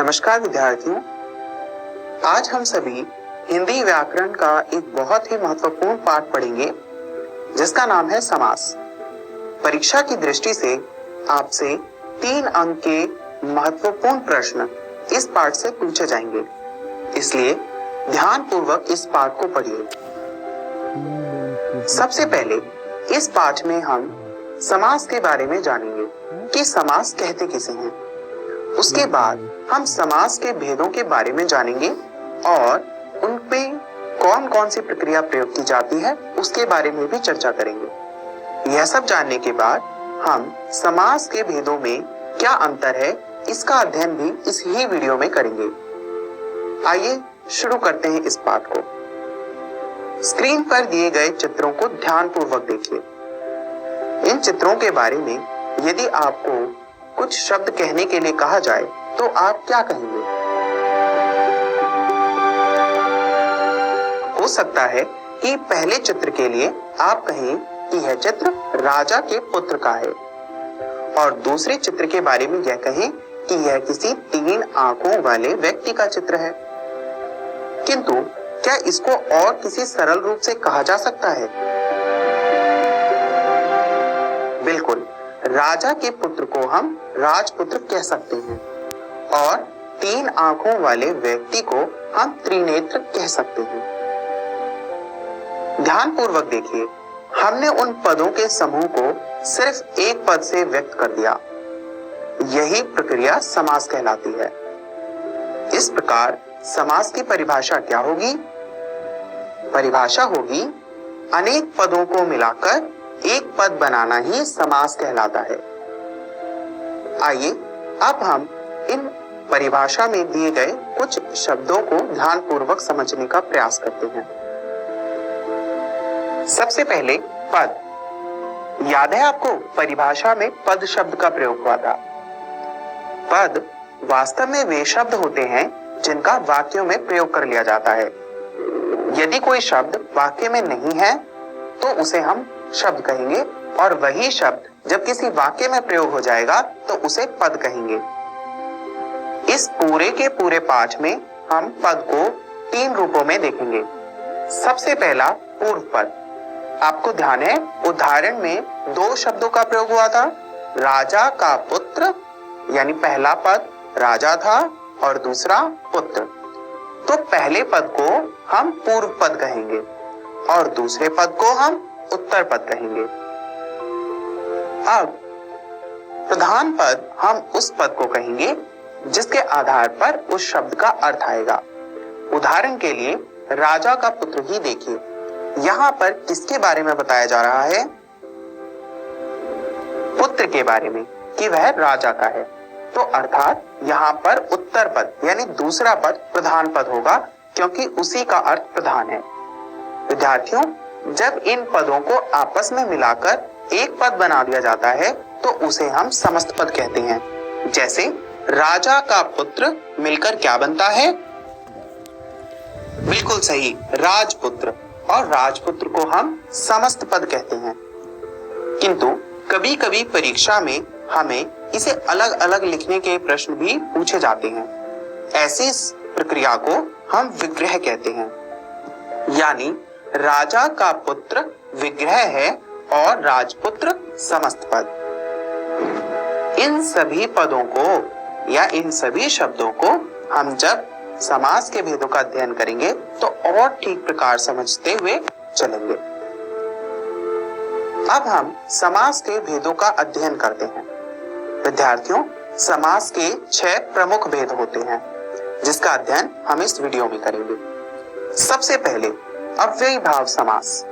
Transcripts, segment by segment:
नमस्कार विद्यार्थियों, आज हम सभी हिंदी व्याकरण का एक बहुत ही महत्वपूर्ण पाठ पढ़ेंगे जिसका नाम है समास। परीक्षा की दृष्टि से आपसे 3 अंक के महत्वपूर्ण प्रश्न इस पाठ से पूछे जाएंगे, इसलिए ध्यान पूर्वक इस पाठ को पढ़िए। सबसे पहले इस पाठ में हम समास के बारे में जानेंगे कि समास कहते किसे हैं। उसके बाद हम समास के भेदों के बारे में जानेंगे और उनपे कौन कौन सी प्रक्रिया प्रयोग की जाती है उसके बारे में भी चर्चा करेंगे। यह सब जानने के बाद हम समास के भेदों में क्या अंतर है इसका अध्ययन भी इस ही वीडियो में करेंगे। आइए शुरू करते हैं इस पाठ को। स्क्रीन पर दिए गए चित्रों को ध्यानपूर्वक देखिए। इन चित्रों के बारे में यदि आपको कुछ शब्द कहने के लिए कहा जाए तो आप क्या कहेंगे? हो सकता है कि पहले चित्र के लिए आप कहें कि यह चित्र राजा के पुत्र का है और दूसरे चित्र के बारे में यह कहें कि यह किसी 3 आंखों वाले व्यक्ति का चित्र है। किंतु क्या इसको और किसी सरल रूप से कहा जा सकता है? बिल्कुल, राजा के पुत्र को हम राजपुत्र कह सकते हैं और 3 आंखों वाले व्यक्ति को हम त्रिनेत्र कह सकते हैं। ध्यानपूर्वक देखिए, हमने उन पदों के समूह को सिर्फ एक पद से व्यक्त कर दिया। यही प्रक्रिया समास कहलाती है। इस प्रकार समास की परिभाषा क्या होगी? परिभाषा होगी अनेक पदों को मिलाकर एक पद बनाना ही समास कहलाता है। आइए अब हम इन परिभाषा में दिए गए कुछ शब्दों को ध्यानपूर्वक समझने का प्रयास करते हैं। सबसे पहले पद। याद है आपको परिभाषा में पद शब्द का प्रयोग हुआ था। पद वास्तव में वे शब्द होते हैं जिनका वाक्यों में प्रयोग कर लिया जाता है। यदि कोई शब्द वाक्य में नहीं है तो उसे हम शब्द कहेंगे और वही शब्द जब किसी वाक्य में प्रयोग हो जाएगा तो उसे पद कहेंगे। इस पूरे के पूरे पाठ में हम पद को 3 रूपों में देखेंगे। सबसे पहला पूर्व पद। आपको ध्यान है उदाहरण में 2 शब्दों का प्रयोग हुआ था। राजा का पुत्र यानी पहला पद राजा था और दूसरा पुत्र। तो पहले पद को हम पूर्व पद कहेंगे और दूसरे पद को हम उत्तर पद कहेंगे। अब प्रधान पद हम उस पद को कहेंगे जिसके आधार पर उस शब्द का अर्थ आएगा। उदाहरण के लिए राजा का पुत्र ही देखिए। यहाँ पर किसके बारे में बताया जा रहा है? पुत्र के बारे में कि वह राजा का है। तो अर्थात यहाँ पर उत्तर पद यानी दूसरा पद प्रधान पद होगा क्योंकि उसी का अर्थ प्रधान है। विद्यार्थियों, जब इन पदों को आपस में मिलाकर एक पद बना दिया जाता है तो उसे हम समस्त पद कहते हैं। जैसे राजा का पुत्र मिलकर क्या बनता है? बिल्कुल सही, राजपुत्र। और राजपुत्र को हम समस्त पद कहते हैं। किंतु कभी कभी परीक्षा में हमें इसे अलग अलग लिखने के प्रश्न भी पूछे जाते हैं। ऐसी प्रक्रिया को हम विग्रह कहते हैं। यानी राजा का पुत्र विग्रह है और राजपुत्र समस्त पद। इन सभी पदों को या इन सभी शब्दों को हम जब समास के भेदों का अध्ययन करेंगे तो और ठीक प्रकार समझते हुए चलेंगे। अब हम समास के भेदों का अध्ययन करते हैं। विद्यार्थियों, समास के 6 प्रमुख भेद होते हैं जिसका अध्ययन हम इस वीडियो में करेंगे। सबसे पहले अव्ययी भाव समास,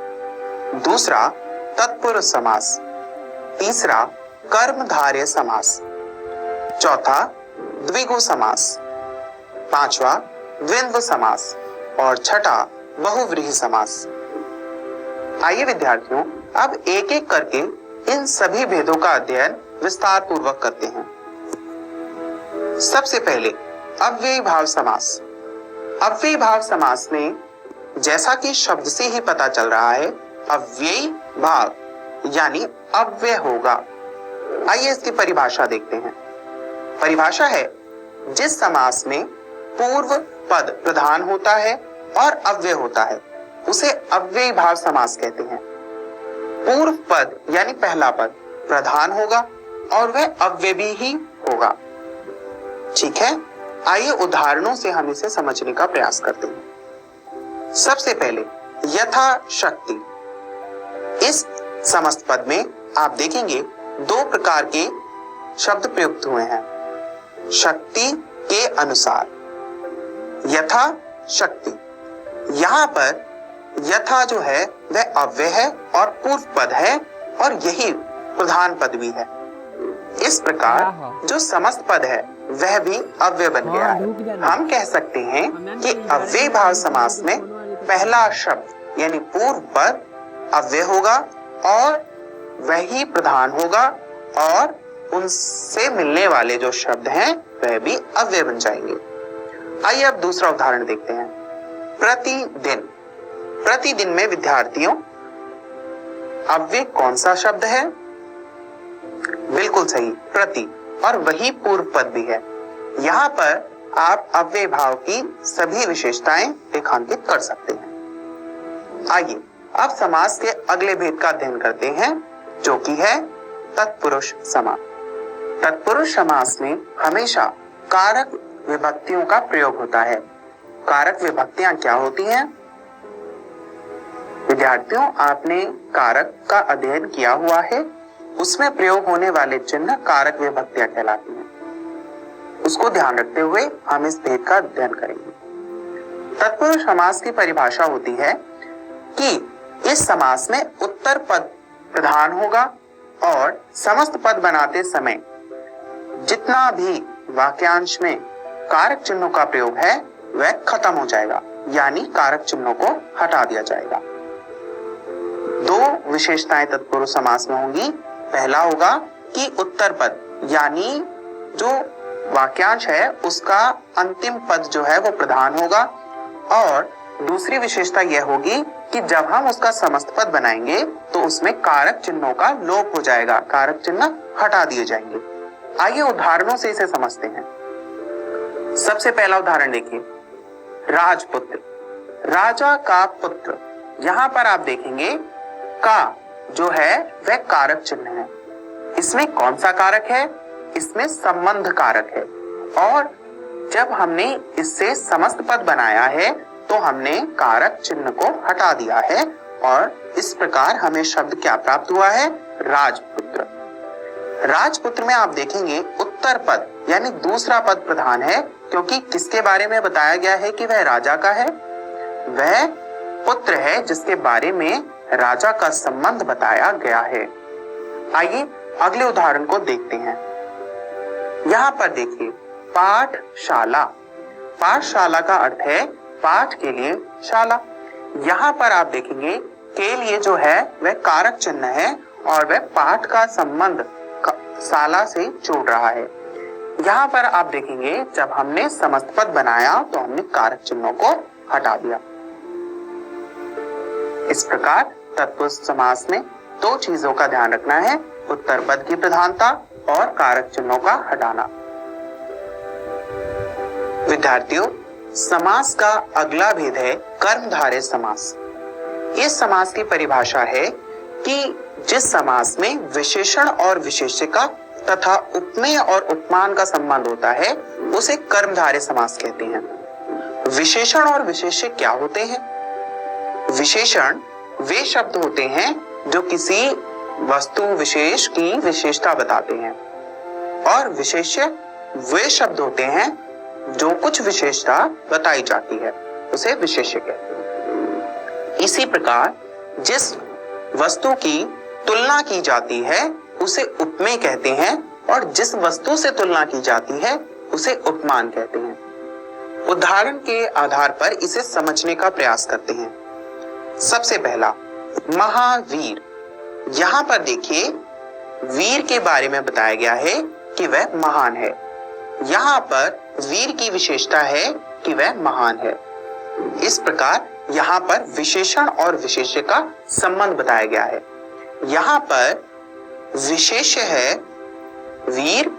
दूसरा तत्पुरुष समास, तीसरा कर्मधारय समास, चौथा द्विगु समास, पांचवा द्वंद्व समास और छठा बहुव्रीहि समास। आइए विद्यार्थियों, अब एक एक करके इन सभी भेदों का अध्ययन विस्तार पूर्वक करते हैं। सबसे पहले अव्ययी भाव समास। अव्ययी भाव समास में जैसा कि शब्द से ही पता चल रहा है अव्ययी भाव यानी अव्यय होगा। आइए इसकी परिभाषा देखते हैं। परिभाषा है जिस समास में पूर्व पद प्रधान होता है और अव्यय होता है उसे अव्ययी भाव समास कहते हैं। पूर्व पद यानी पहला पद प्रधान होगा और वह अव्ययी ही होगा। ठीक है, आइए उदाहरणों से हम इसे समझने का प्रयास करते हैं। सबसे पहले यथाशक्ति। इस समस्त पद में आप देखेंगे दो प्रकार के शब्द प्रयुक्त हुए हैं। शक्ति के अनुसार, यथा शक्ति। यहां पर यथा जो है वह अव्यय है और पूर्व पद है और यही प्रधान पद भी है। इस प्रकार जो समस्त पद है वह भी अव्यय बन गया है। हम कह सकते हैं कि अव्यय भाव समास में पहला शब्द यानी पूर्व पद अव्यय होगा और वही प्रधान होगा और उनसे मिलने वाले जो शब्द हैं वह भी अव्यय बन जाएंगे। आइए अब दूसरा उदाहरण देखते हैं। प्रतिदिन। प्रतिदिन में विद्यार्थियों अव्यय कौन सा शब्द है? बिल्कुल सही, प्रति, और वही पूर्व पद भी है। यहाँ पर आप अव्यय भाव की सभी विशेषताएं रेखांकित कर सकते हैं। आइए अब समास के अगले भेद का अध्ययन करते हैं जो कि है तत्पुरुष समास। तत्पुरुष समास में हमेशा कारक विभक्तियों का प्रयोग होता है। कारक विभक्तियां क्या होती हैं? विद्यार्थियों, आपने कारक का अध्ययन किया हुआ है, उसमें प्रयोग होने वाले चिन्ह कारक विभक्तियां कहलाती हैं। उसको ध्यान रखते हुए हम इस भेद का अध्ययन करेंगे। तत्पुरुष समास की परिभाषा होती है कि इस समास में उत्तर पद प्रधान होगा और समस्त पद बनाते समय जितना भी वाक्यांश में कारक चिन्हों का प्रयोग है वह खत्म हो जाएगा, यानी कारक चिन्हों को हटा दिया जाएगा। दो विशेषताएं तत्पुरुष समास में होंगी। पहला होगा कि उत्तर पद यानी जो वाक्यांश है उसका अंतिम पद जो है वो प्रधान होगा, और दूसरी विशेषता यह होगी कि जब हम उसका समस्त पद बनाएंगे तो उसमें कारक चिन्हों का लोप हो जाएगा, कारक चिन्ह हटा दिए जाएंगे। आइए उदाहरणों से इसे समझते हैं। सबसे पहला उदाहरण देखिए, राजपुत्र। राजा का पुत्र। यहां पर आप देखेंगे का जो है वह कारक चिन्ह है। इसमें कौन सा कारक है? इसमें संबंध कारक है, और जब हमने इससे समस्त पद बनाया है तो हमने कारक चिन्ह को हटा दिया है, और इस प्रकार हमें शब्द क्या प्राप्त हुआ है? राजपुत्र। राजपुत्र में आप देखेंगे उत्तर पद यानी दूसरा पद प्रधान है, क्योंकि किसके बारे में बताया गया है कि वह राजा का है? वह पुत्र है जिसके बारे में राजा का संबंध बताया गया है। आइए अगले उदाहरण को देखते हैं। यहाँ पर देखिए, पाठशाला। पाठशाला का अर्थ है पाठ के लिए शाला। यहाँ पर आप देखेंगे के लिए जो है वह कारक चिन्ह है और वह पाठ का संबंध शाला से जोड़ रहा है। यहाँ पर आप देखेंगे जब हमने समस्त पद बनाया तो हमने कारक चिन्हों को हटा दिया। इस प्रकार तत्पुरुष समास में दो चीजों का ध्यान रखना है, उत्तर पद की प्रधानता और कारक चिन्हों का हटाना। विद्यार्थियों, समास का अगला भेद है कर्मधारय समास। इस समास की परिभाषा है कि जिस समास में विशेषण और विशेष्य का तथा उपमेय और उपमान का संबंध होता है उसे कर्मधारय समास कहते हैं। विशेषण और विशेष्य क्या होते हैं? विशेषण वे शब्द होते हैं जो किसी वस्तु विशेष की विशेषता बताते हैं, और विशेष्य वे शब्द होते हैं जो कुछ विशेषता बताई जाती है, उसे विशेष्य कहते हैं। इसी प्रकार जिस वस्तु की तुलना की जाती है उसे उपमेय कहते हैं, और जिस वस्तु से तुलना की जाती है उसे उपमान कहते हैं। उदाहरण के आधार पर इसे समझने का प्रयास करते हैं। सबसे पहला, महावीर। यहाँ पर देखिए वीर के बारे में बताया गया है कि वह महान है। यहाँ पर वीर की विशेषता है कि वह महान है। इस प्रकार यहाँ पर विशेषण और विशेष्य का संबंध बताया गया है। यहाँ पर विशेष्य है वीर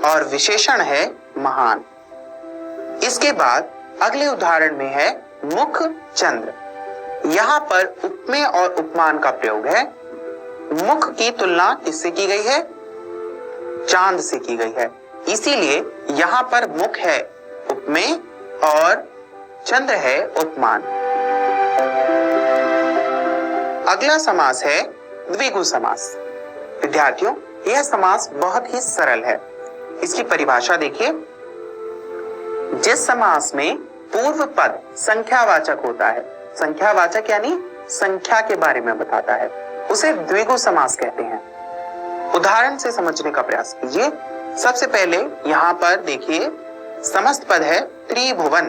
और विशेषण है महान। इसके बाद अगले उदाहरण में है मुख चंद्र। यहाँ पर उपमेय और उपमान का प्रयोग है। मुख की तुलना किससे की गई है? चांद से की गई है, इसीलिए यहाँ पर मुख है उपमेय और चंद्र है उपमान। अगला समास है द्विगु समास। विद्यार्थियों, यह समास बहुत ही सरल है। इसकी परिभाषा देखिए। जिस समास में पूर्व पद संख्यावाचक होता है, संख्यावाचक यानी संख्या के बारे में बताता है, उसे द्विगु समास कहते हैं। उदाहरण से समझने का प्रयास कीजिए। सबसे पहले यहाँ पर देखिए, समस्त पद है त्रिभुवन।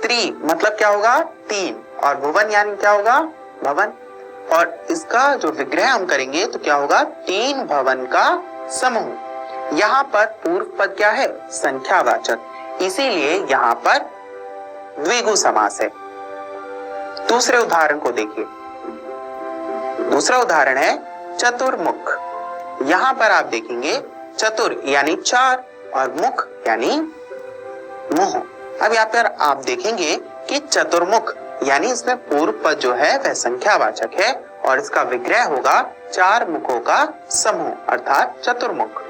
त्रि मतलब क्या होगा? तीन, और भुवन यानी क्या होगा? भवन। और इसका जो विग्रह हम करेंगे तो क्या होगा? तीन भवन का समूह। यहाँ पर पूर्व पद क्या है? संख्यावाचक, इसीलिए यहाँ पर द्विगु समास है। दूसरे उदाहरण को देखिए। दूसरा उदाहरण है चतुर्मुख। यहाँ पर आप देखेंगे चतुर यानी चार और मुख यानी मुंह। अब यहाँ पर आप देखेंगे कि चतुर्मुख यानी इसमें पूर्व पद जो है वह संख्यावाचक है और इसका विग्रह होगा चार मुखों का समूह अर्थात चतुर्मुख।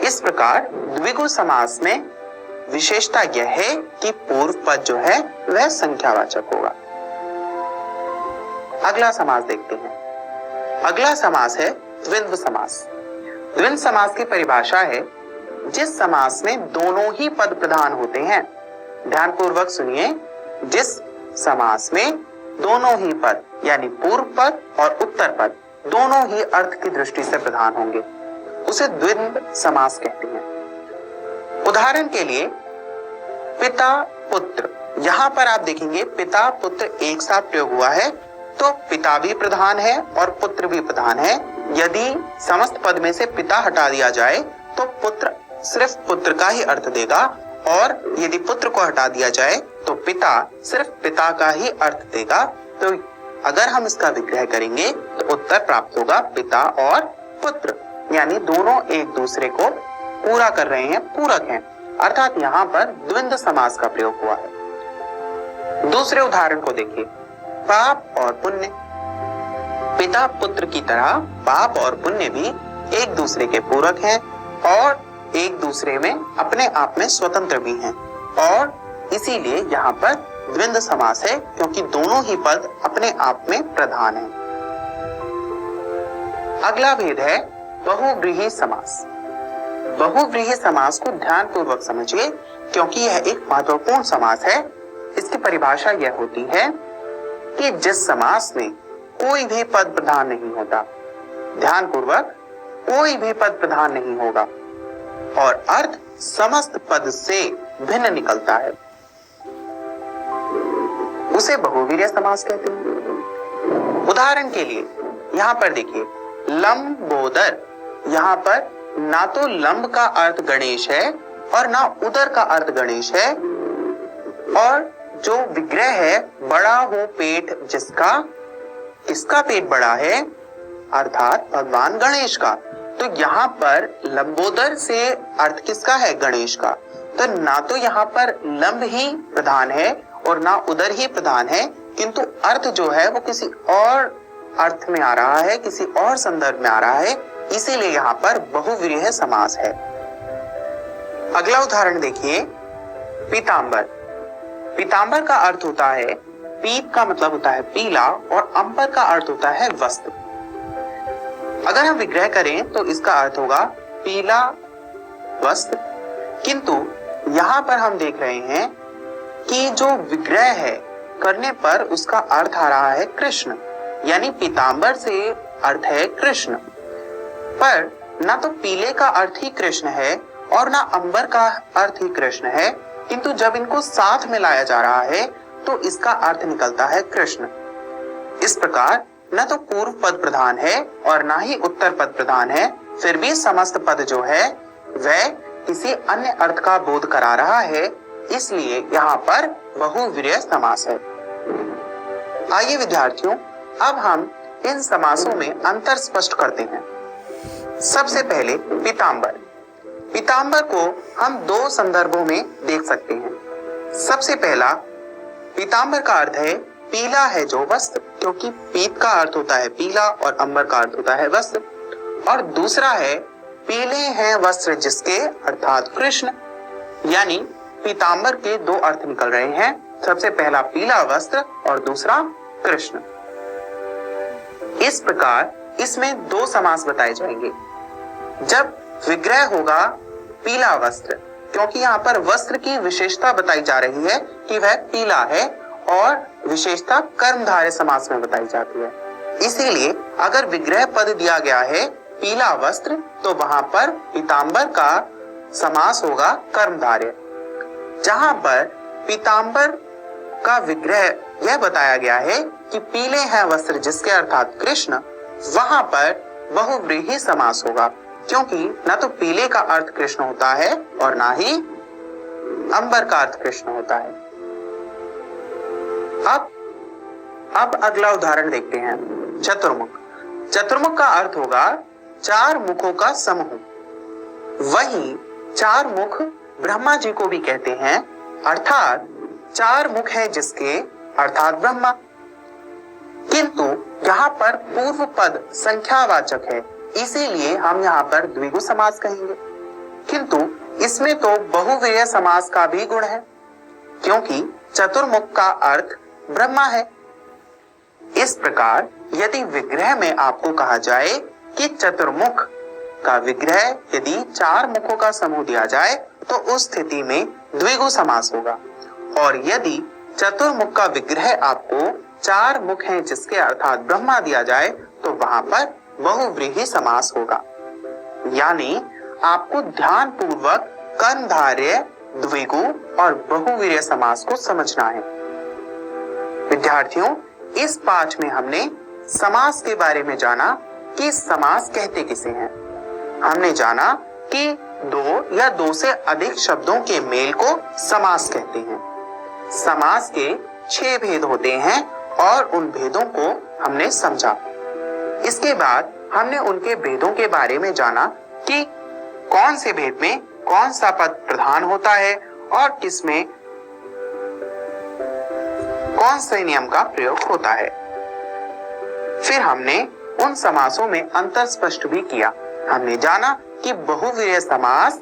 इस प्रकार द्विगु समास में विशेषता यह है कि पूर्व पद जो है वह संख्यावाचक होगा। अगला समास देखते हैं। अगला समास है द्वंद्व समास। द्वंद्व समास की परिभाषा है जिस समास में दोनों ही पद प्रधान होते हैं। ध्यानपूर्वक सुनिए। जिस समास में दोनों ही पद यानी पूर्व पद और उत्तर पद दोनों ही अर्थ की दृष्टि से प्रधान होंगे, उसे द्वंद्व समास कहते हैं। उदाहरण के लिए पिता पुत्र। यहाँ पर आप देखेंगे पिता पुत्र एक साथ प्रयोग हुआ है, तो पिता भी प्रधान है और पुत्र भी प्रधान है। यदि समस्त पद में से पिता हटा दिया जाए तो पुत्र सिर्फ पुत्र का ही अर्थ देगा, और यदि पुत्र को हटा दिया जाए तो पिता सिर्फ पिता का ही अर्थ देगा। तो अगर हम इसका विग्रह करेंगे तो उत्तर प्राप्त होगा पिता और पुत्र, यानी दोनों एक दूसरे को पूरा कर रहे हैं, पूरक हैं, अर्थात यहाँ पर द्वंद्व समास का प्रयोग हुआ है। दूसरे उदाहरण को देखिए। पाप और पुण्य। पिता पुत्र की तरह पाप और पुण्य भी एक दूसरे के पूरक हैं और एक दूसरे में अपने आप में स्वतंत्र भी हैं, और इसीलिए यहाँ पर द्वंद्व समास है क्योंकि दोनों ही पद अपने आप में प्रधान हैं। अगला भेद है बहुव्रीहि समास। बहुव्रीहि समास को ध्यानपूर्वक समझिए क्योंकि यह एक महत्वपूर्ण समास है। इसकी परिभाषा यह होती है कि जिस समास में कोई भी पद प्रधान नहीं होता, ध्यानपूर्वक, कोई भी पद प्रधान नहीं होगा और अर्थ समस्त पद से भिन्न निकलता है, उसे बहुवीर्य समास कहते हैं। उदाहरण के लिए यहाँ पर देखिए, लंबोदर। यहाँ पर ना तो लंब का अर्थ गणेश है और ना उदर का अर्थ गणेश है, और जो विग्रह है बड़ा हो पेट जिसका, किसका पेट बड़ा है? अर्थात भगवान गणेश का। तो यहाँ पर लंबोदर से अर्थ किसका है? गणेश का। तो ना तो यहाँ पर लंब ही प्रधान है और ना उदर ही प्रधान है, किंतु अर्थ जो है वो किसी और अर्थ में आ रहा है, किसी और संदर्भ में आ रहा है, इसीलिए यहाँ पर बहुव्रीहि समास है। अगला उदाहरण देखिए, पीतांबर। पीतांबर का अर्थ होता है, पीत का मतलब होता है पीला और अंबर का अर्थ होता है वस्त्र। अगर हम विग्रह करें तो इसका अर्थ होगा पीला वस्त्र, किंतु यहाँ पर हम देख रहे हैं कि जो विग्रह है करने पर उसका अर्थ आ रहा है कृष्ण, यानी पीतांबर से अर्थ है कृष्ण। पर ना तो पीले का अर्थ ही कृष्ण है और ना अंबर का अर्थ ही कृष्ण है, किंतु जब इनको साथ में लाया जा रहा है तो इसका अर्थ निकलता है कृष्ण। इस प्रकार न तो पूर्व पद प्रधान है और ना ही उत्तर पद प्रधान है, फिर भी समस्त पद जो है वह किसी अन्य अर्थ का बोध करा रहा है, इसलिए यहाँ पर बहुव्रीहि समास है। आइए विद्यार्थियों, अब हम इन समासों में अंतर स्पष्ट करते हैं। सबसे पहले पीतांबर। पीतांबर को हम दो संदर्भों में देख सकते हैं। सबसे पहला, पीतांबर का अर्थ है पीला है जो वस्त्र, क्योंकि पीत का अर्थ होता है पीला और अंबर का अर्थ होता है वस्त्र। और दूसरा है पीले हैं वस्त्र जिसके, अर्थात कृष्ण। यानी पीतांबर के दो अर्थ निकल रहे हैं, सबसे पहला पीला वस्त्र और दूसरा कृष्ण। इस प्रकार इसमें दो समास बताए जाएंगे। जब विग्रह होगा पीला वस्त्र, क्योंकि यहाँ पर वस्त्र की विशेषता बताई जा रही है कि वह पीला है, और विशेषता कर्मधारय समास में बताई जाती है। इसीलिए अगर विग्रह पद दिया गया है पीला वस्त्र, तो वहां पर पीतांबर का समास होगा कर्मधारय। जहां पर पीतांबर का विग्रह यह बताया गया है कि पीले हैं वस्त्र जिसके, अर्थात कृष्ण, वहां पर बहुव्रीहि समास होगा, क्योंकि न तो पीले का अर्थ कृष्ण होता है और ना ही अंबर का अर्थ कृष्ण होता है। अब अगला उदाहरण देखते हैं। चतुर्मुख। चतुर्मुख का अर्थ होगा चार मुखों का समूह। वहीं चार मुख ब्रह्मा जी को भी कहते हैं, अर्थात चार मुख है जिसके, अर्थात ब्रह्मा। किंतु यहाँ पर पूर्व पद संख्यावाचक है, इसीलिए हम यहाँ पर द्विगु समास कहेंगे। किंतु इसमें तो बहुव्रीहि समास का भी गुण है, क्योंकि चतुर्मुख का अर्थ ब्रह्मा है। इस प्रकार यदि विग्रह में आपको कहा जाए कि चतुर्मुख का विग्रह यदि चार मुखों का समूह दिया जाए तो उस स्थिति में द्विगु समास होगा, और यदि चतुर्मुख का विग्रह आपको चार मुख हैं जिसके, अर्थात ब्रह्मा दिया जाए तो वहां पर बहुव्रीहि समास होगा। यानी आपको ध्यान पूर्वक कर्मधारय, द्विगु और बहुव्रीहि समास को समझना है। विद्यार्थियों, इस पाठ में हमने समास के बारे में जाना कि समास कहते किसे हैं। हमने जाना कि दो या दो से अधिक शब्दों के मेल को समास कहते हैं। समास के 6 भेद होते हैं और उन भेदों को हमने समझा। इसके बाद हमने उनके भेदों के बारे में जाना कि कौन से भेद में कौन सा पद प्रधान होता है और किसमें कौन से नियम का प्रयोग होता है। फिर हमने उन समासों में अंतर स्पष्ट भी किया। हमने जाना कि बहुव्रीहि समास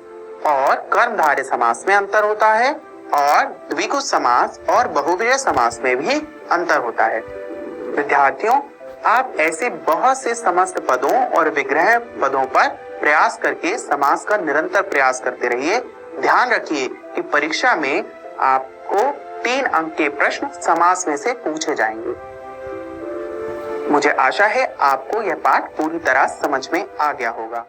और कर्मधारय समास में अंतर होता है, और द्विगु समास और बहुव्रीहि समास में भी अंतर होता है। विद्यार्थियों, आप ऐसे बहुत से समस्त पदों और विग्रह पदों पर प्रयास करके समास का निरंतर प्रयास करते रहिए। ध्यान रखिए कि परीक्षा में आपको 3 अंक के प्रश्न समास में से पूछे जाएंगे। मुझे आशा है आपको यह पाठ पूरी तरह समझ में आ गया होगा।